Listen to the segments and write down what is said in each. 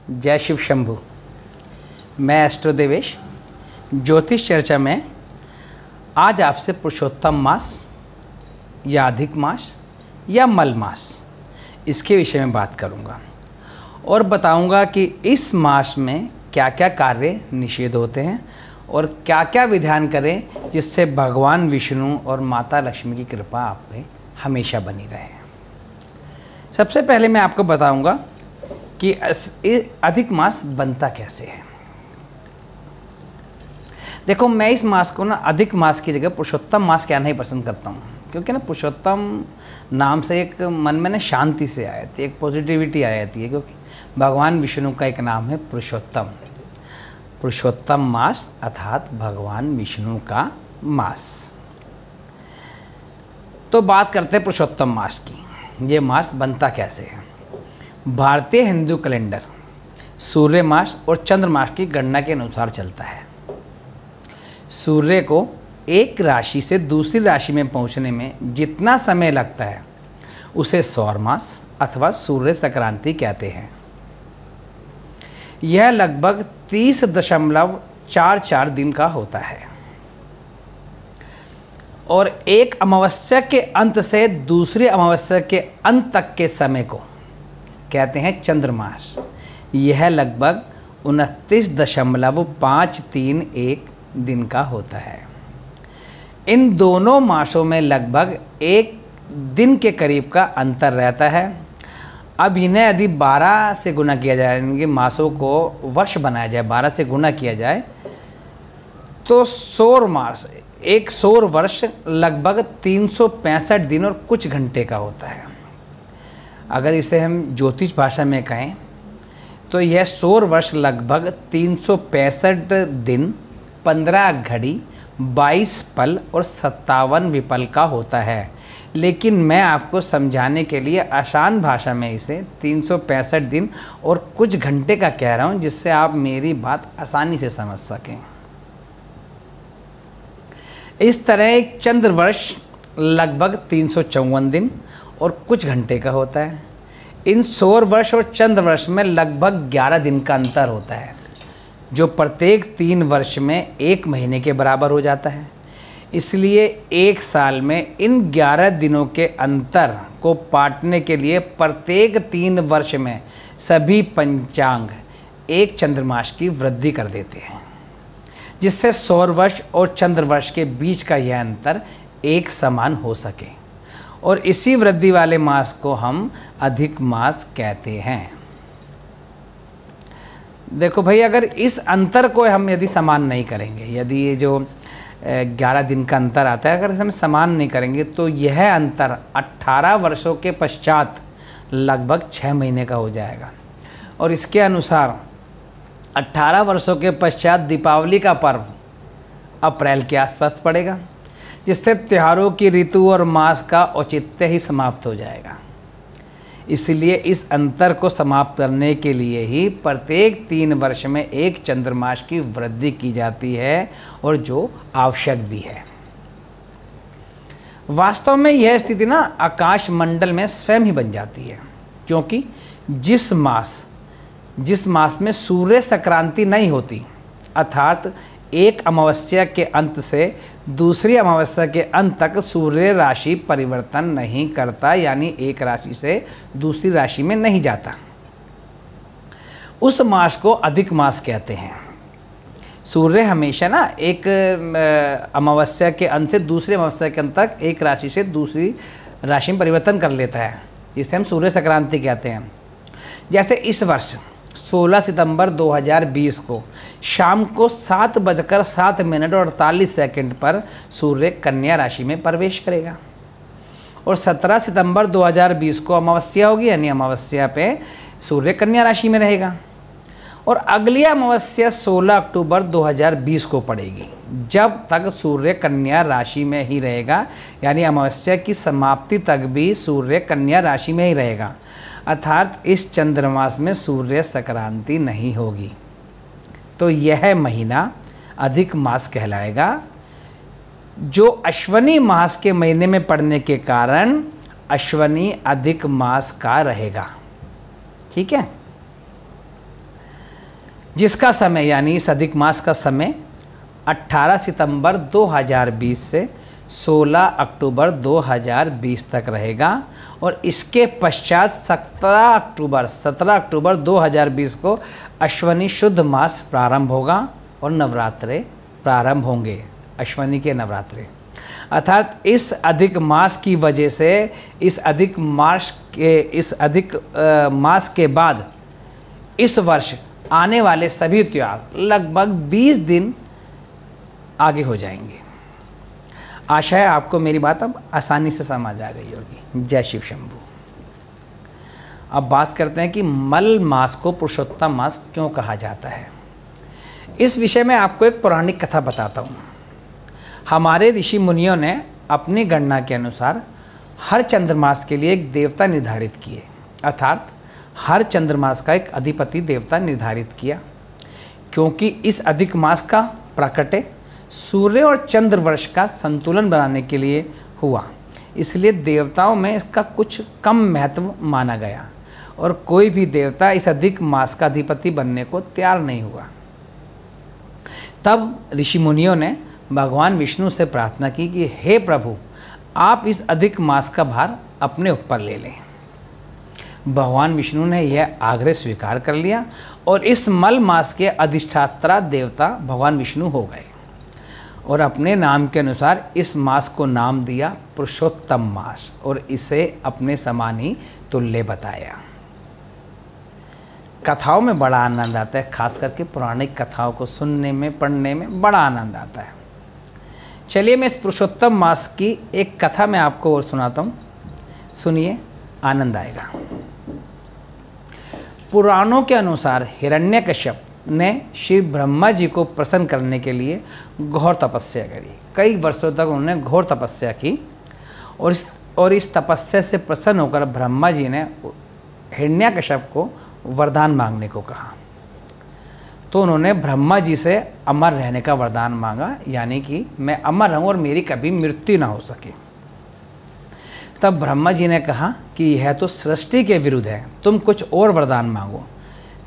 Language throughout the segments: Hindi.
जय शिव शंभु। मैं एस्ट्रो देवेश ज्योतिष चर्चा में आज आपसे पुरुषोत्तम मास या अधिक मास या मल मास इसके विषय में बात करूंगा और बताऊंगा कि इस मास में क्या क्या कार्य निषेध होते हैं और क्या क्या विधान करें जिससे भगवान विष्णु और माता लक्ष्मी की कृपा आप पे हमेशा बनी रहे। सबसे पहले मैं आपको बताऊंगा कि अधिक मास बनता कैसे है। देखो, मैं इस मास को ना अधिक मास की जगह पुरुषोत्तम मास कहना ही पसंद करता हूँ, क्योंकि ना पुरुषोत्तम नाम से एक मन में ना शांति से आ जाती है, एक पॉजिटिविटी आ जाती है, क्योंकि भगवान विष्णु का एक नाम है पुरुषोत्तम। पुरुषोत्तम मास अर्थात भगवान विष्णु का मास। तो बात करते हैं पुरुषोत्तम मास की। ये मास बनता कैसे है। भारतीय हिंदू कैलेंडर सूर्य मास और चंद्र मास की गणना के अनुसार चलता है। सूर्य को एक राशि से दूसरी राशि में पहुंचने में जितना समय लगता है उसे सौर मास अथवा सूर्य संक्रांति कहते हैं। यह लगभग 30.44 दिन का होता है और एक अमावस्या के अंत से दूसरी अमावस्या के अंत तक के समय को कहते हैं चंद्रमास। यह लगभग 29.531 दिन का होता है। इन दोनों मासों में लगभग एक दिन के करीब का अंतर रहता है। अब इन्हें यदि 12 से गुना किया जाए, यानी मासों को वर्ष बनाया जाए, 12 से गुना किया जाए तो सौर मास, एक सौर वर्ष लगभग 365 दिन और कुछ घंटे का होता है। अगर इसे हम ज्योतिष भाषा में कहें तो यह सौर वर्ष लगभग 365 दिन, 15 घड़ी, 22 पल और 57 विपल का होता है। लेकिन मैं आपको समझाने के लिए आसान भाषा में इसे 365 दिन और कुछ घंटे का कह रहा हूँ, जिससे आप मेरी बात आसानी से समझ सकें। इस तरह एक चंद्र वर्ष लगभग 354 दिन और कुछ घंटे का होता है। इन सौर वर्ष और चंद्र वर्ष में लगभग 11 दिन का अंतर होता है, जो प्रत्येक 3 वर्ष में 1 महीने के बराबर हो जाता है। इसलिए एक साल में इन 11 दिनों के अंतर को पाटने के लिए प्रत्येक 3 वर्ष में सभी पंचांग एक चंद्रमास की वृद्धि कर देते हैं, जिससे सौर वर्ष और चंद्र वर्ष के बीच का यह अंतर एक समान हो सके, और इसी वृद्धि वाले मास को हम अधिक मास कहते हैं। देखो भाई, अगर इस अंतर को हम यदि समान नहीं करेंगे, यदि ये जो 11 दिन का अंतर आता है, अगर हम समान नहीं करेंगे तो यह अंतर 18 वर्षों के पश्चात लगभग 6 महीने का हो जाएगा। और इसके अनुसार 18 वर्षों के पश्चात दीपावली का पर्व अप्रैल के आसपास पड़ेगा, जिससे त्योहारों की ऋतु और मास का औचित्य ही समाप्त हो जाएगा। इसलिए इस अंतर को समाप्त करने के लिए ही प्रत्येक 3 वर्ष में एक चंद्रमास की वृद्धि की जाती है, और जो आवश्यक भी है। वास्तव में यह स्थिति ना आकाश मंडल में स्वयं ही बन जाती है, क्योंकि जिस मास में सूर्य संक्रांति नहीं होती, अर्थात एक अमावस्या के अंत से दूसरी अमावस्या के अंत तक सूर्य राशि परिवर्तन नहीं करता, यानी एक राशि से दूसरी राशि में नहीं जाता, उस मास को अधिक मास कहते हैं। सूर्य हमेशा ना एक अमावस्या के अंत से दूसरी अमावस्या के अंत तक एक राशि से दूसरी राशि में परिवर्तन कर लेता है, जिसे हम सूर्य संक्रांति कहते हैं। जैसे इस वर्ष 16 सितंबर 2020 को शाम को 7:07 और 48 सेकंड पर सूर्य कन्या राशि में प्रवेश करेगा, और 17 सितंबर 2020 को अमावस्या होगी, यानी अमावस्या पे सूर्य कन्या राशि में रहेगा। और अगली अमावस्या 16 अक्टूबर 2020 को पड़ेगी, जब तक सूर्य कन्या राशि में ही रहेगा, यानी अमावस्या की समाप्ति तक भी सूर्य कन्या राशि में ही रहेगा। अर्थात इस चंद्रमास में सूर्य संक्रांति नहीं होगी। तो यह महीना अधिक मास कहलाएगा, जो अश्वनी मास के महीने में पड़ने के कारण अश्वनी अधिक मास का रहेगा। ठीक है। जिसका समय यानी इस अधिक मास का समय 18 सितंबर 2020 से 16 अक्टूबर 2020 तक रहेगा और इसके पश्चात 17 अक्टूबर 2020 को अश्वनी शुद्ध मास प्रारंभ होगा और नवरात्रे प्रारंभ होंगे, अश्वनी के नवरात्रे। अर्थात इस अधिक मास की वजह से इस अधिक मास के बाद इस वर्ष आने वाले सभी त्योहार लगभग 20 दिन आगे हो जाएंगे। आशा है आपको मेरी बात अब आसानी से समझ आ गई होगी। जय शिव शंभू। अब बात करते हैं कि मल मास को पुरुषोत्तम मास क्यों कहा जाता है। इस विषय में आपको एक पौराणिक कथा बताता हूँ। हमारे ऋषि मुनियों ने अपनी गणना के अनुसार हर चंद्रमास के लिए एक देवता निर्धारित किए, अर्थात हर चंद्रमास का एक अधिपति देवता निर्धारित किया। क्योंकि इस अधिक मास का प्राकट्य सूर्य और चंद्र वर्ष का संतुलन बनाने के लिए हुआ, इसलिए देवताओं में इसका कुछ कम महत्व माना गया और कोई भी देवता इस अधिक मास का अधिपति बनने को तैयार नहीं हुआ। तब ऋषि मुनियों ने भगवान विष्णु से प्रार्थना की कि हे प्रभु, आप इस अधिक मास का भार अपने ऊपर ले लें। भगवान विष्णु ने यह आग्रह स्वीकार कर लिया और इस मल मास के अधिष्ठाता देवता भगवान विष्णु हो गए और अपने नाम के अनुसार इस मास को नाम दिया पुरुषोत्तम मास और इसे अपने समान ही तुल्य बताया। कथाओं में बड़ा आनंद आता है, खास करके पौराणिक कथाओं को सुनने में, पढ़ने में बड़ा आनंद आता है। चलिए मैं इस पुरुषोत्तम मास की एक कथा मैं आपको और सुनाता हूँ, सुनिए, आनंद आएगा। पुराणों के अनुसार हिरण्यकश्यप ने श्री ब्रह्मा जी को प्रसन्न करने के लिए घोर तपस्या करी। कई वर्षों तक उन्होंने घोर तपस्या की और इस तपस्या से प्रसन्न होकर ब्रह्मा जी ने हिरण्यकश्यप को वरदान मांगने को कहा। तो उन्होंने ब्रह्मा जी से अमर रहने का वरदान मांगा, यानी कि मैं अमर रहूं और मेरी कभी मृत्यु ना हो सके। तब ब्रह्मा जी ने कहा कि यह तो सृष्टि के विरुद्ध है, तुम कुछ और वरदान मांगो।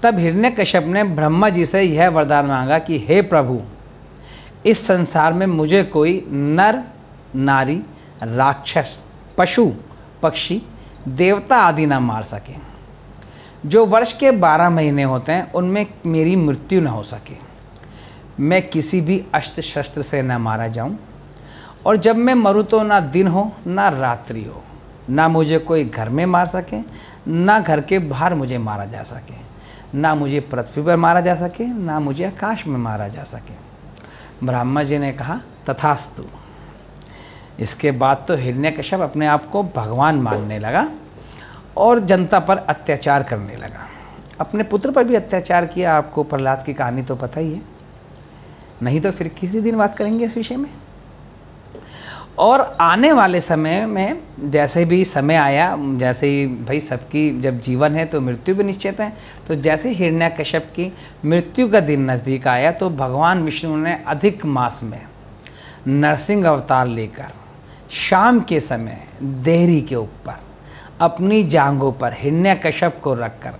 तब हिरण्यकश्यप ने ब्रह्मा जी से यह वरदान मांगा कि हे प्रभु, इस संसार में मुझे कोई नर, नारी, राक्षस, पशु, पक्षी, देवता आदि ना मार सके। जो वर्ष के 12 महीने होते हैं उनमें मेरी मृत्यु न हो सके। मैं किसी भी अस्त्र शस्त्र से न मारा जाऊं और जब मैं मरूं तो ना दिन हो ना रात्रि हो, ना मुझे कोई घर में मार सके, ना घर के बाहर मुझे मारा जा सके, ना मुझे पृथ्वी पर मारा जा सके, ना मुझे आकाश में मारा जा सके। ब्रह्मा जी ने कहा तथास्तु। इसके बाद तो हिरण्यकश्यप अपने आप को भगवान मानने लगा और जनता पर अत्याचार करने लगा। अपने पुत्र पर भी अत्याचार किया। आपको प्रहलाद की कहानी तो पता ही है, नहीं तो फिर किसी दिन बात करेंगे इस विषय में। और आने वाले समय में जैसे भी समय आया, जैसे ही भाई सबकी जब जीवन है तो मृत्यु भी निश्चित है, तो जैसे हिरण्यकश्यप की मृत्यु का दिन नज़दीक आया तो भगवान विष्णु ने अधिक मास में नरसिंह अवतार लेकर शाम के समय देहरी के ऊपर अपनी जांघों पर हिरण्यकश्यप को रखकर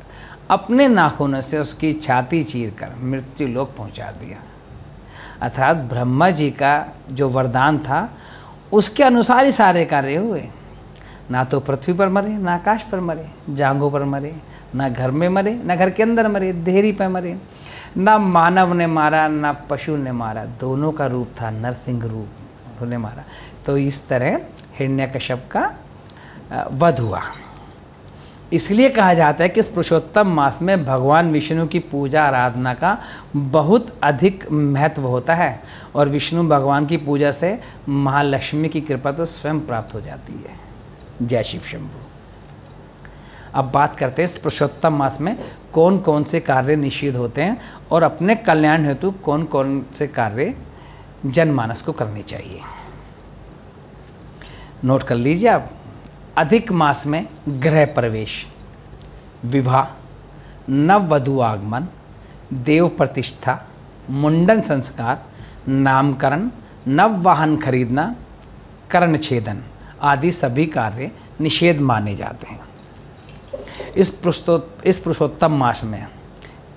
अपने नाखूनों से उसकी छाती चीरकर मृत्यु लोक पहुंचा दिया। अर्थात ब्रह्मा जी का जो वरदान था उसके अनुसार ही सारे कार्य हुए। ना तो पृथ्वी पर मरे, ना आकाश पर मरे, जांघों पर मरे, ना घर में मरे, ना घर के अंदर मरे, देहरी पर मरे। ना मानव ने मारा, ना पशु ने मारा, दोनों का रूप था नरसिंह रूप, उन्होंने मारा। तो इस तरह हिरण्यकश्यप का वध हुआ। इसलिए कहा जाता है कि इस पुरुषोत्तम मास में भगवान विष्णु की पूजा आराधना का बहुत अधिक महत्व होता है और विष्णु भगवान की पूजा से महालक्ष्मी की कृपा तो स्वयं प्राप्त हो जाती है। जय शिव शंभू। अब बात करते हैं इस पुरुषोत्तम मास में कौन कौन से कार्य निषिद्ध होते हैं और अपने कल्याण हेतु कौन कौन से कार्य जनमानस को करने चाहिए। नोट कर लीजिए आप। अधिक मास में गृह प्रवेश, विवाह, नववधु आगमन, देव प्रतिष्ठा, मुंडन संस्कार, नामकरण, नव वाहन खरीदना, कर्ण छेदन आदि सभी कार्य निषेध माने जाते हैं। इस पुरुषोत्तम मास में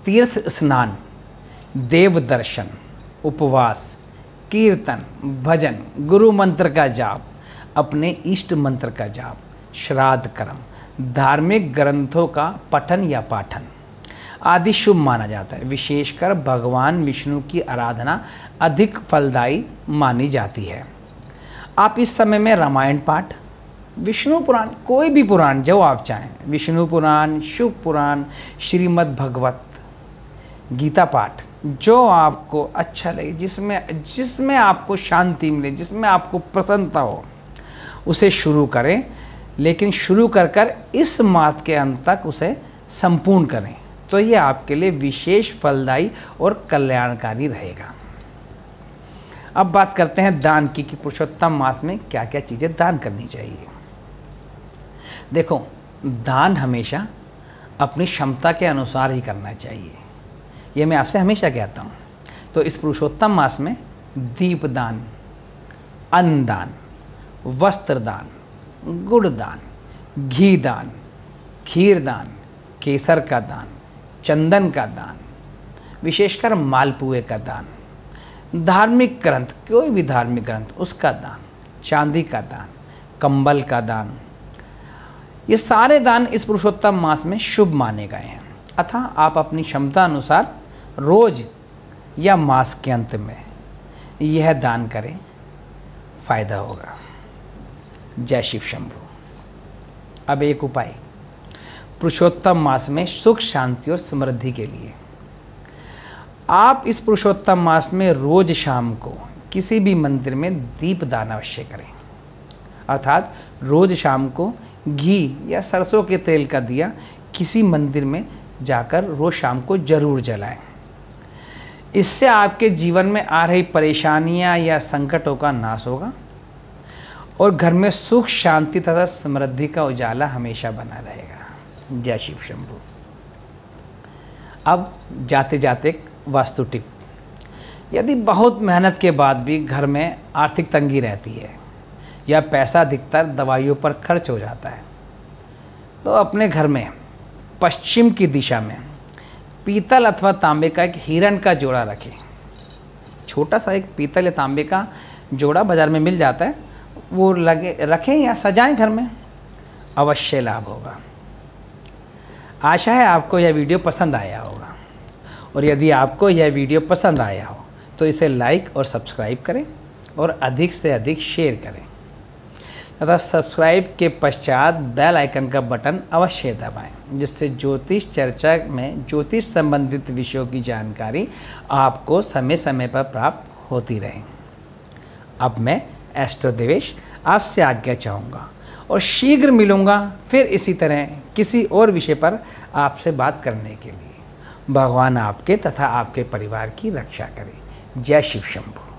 तीर्थ स्नान देव दर्शन, उपवास, कीर्तन, भजन, गुरु मंत्र का जाप, अपने इष्ट मंत्र का जाप, श्राद्ध कर्म, धार्मिक ग्रंथों का पठन या पाठन आदि शुभ माना जाता है। विशेषकर भगवान विष्णु की आराधना अधिक फलदायी मानी जाती है। आप इस समय में रामायण पाठ, विष्णु पुराण, कोई भी पुराण जो आप चाहें, विष्णु पुराण, शिव पुराण, श्रीमद् भगवत गीता पाठ, जो आपको अच्छा लगे, जिसमें आपको शांति मिले, जिसमें आपको प्रसन्नता हो, उसे शुरू करें। लेकिन शुरू कर इस मास के अंत तक उसे संपूर्ण करें, तो ये आपके लिए विशेष फलदायी और कल्याणकारी रहेगा। अब बात करते हैं दान की कि पुरुषोत्तम मास में क्या क्या चीज़ें दान करनी चाहिए। देखो, दान हमेशा अपनी क्षमता के अनुसार ही करना चाहिए, ये मैं आपसे हमेशा कहता हूँ। तो इस पुरुषोत्तम मास में दीप दान, अन्न दान, वस्त्र दान, गुड़ दान, घी दान, खीर दान, केसर का दान, चंदन का दान, विशेषकर मालपुए का दान, धार्मिक ग्रंथ, कोई भी धार्मिक ग्रंथ उसका दान, चांदी का दान, कंबल का दान, ये सारे दान इस पुरुषोत्तम मास में शुभ माने गए हैं। अतः आप अपनी क्षमता अनुसार रोज या मास के अंत में यह दान करें, फायदा होगा। जय शिव शंभू। अब एक उपाय पुरुषोत्तम मास में सुख, शांति और समृद्धि के लिए। आप इस पुरुषोत्तम मास में रोज शाम को किसी भी मंदिर में दीप दान अवश्य करें। अर्थात रोज शाम को घी या सरसों के तेल का दिया किसी मंदिर में जाकर रोज शाम को जरूर जलाएं। इससे आपके जीवन में आ रही परेशानियां या संकटों का नाश होगा और घर में सुख, शांति तथा समृद्धि का उजाला हमेशा बना रहेगा। जय शिव शंभू। अब जाते जाते वास्तु टिप। यदि बहुत मेहनत के बाद भी घर में आर्थिक तंगी रहती है या पैसा अधिकतर दवाइयों पर खर्च हो जाता है, तो अपने घर में पश्चिम की दिशा में पीतल अथवा तांबे का एक हिरण का जोड़ा रखें। छोटा सा एक पीतल या तांबे का जोड़ा बाज़ार में मिल जाता है, वो रखें या सजाएं घर में, अवश्य लाभ होगा। आशा है आपको यह वीडियो पसंद आया होगा, और यदि आपको यह वीडियो पसंद आया हो तो इसे लाइक और सब्सक्राइब करें और अधिक से अधिक शेयर करें तथा सब्सक्राइब के पश्चात बेल आइकन का बटन अवश्य दबाएं, जिससे ज्योतिष चर्चा में ज्योतिष संबंधित विषयों की जानकारी आपको समय समय पर प्राप्त होती रहे। अब मैं एस्ट्रो देवेश आपसे आज्ञा चाहूँगा और शीघ्र मिलूँगा फिर इसी तरह किसी और विषय पर आपसे बात करने के लिए। भगवान आपके तथा आपके परिवार की रक्षा करें। जय शिव शंभू।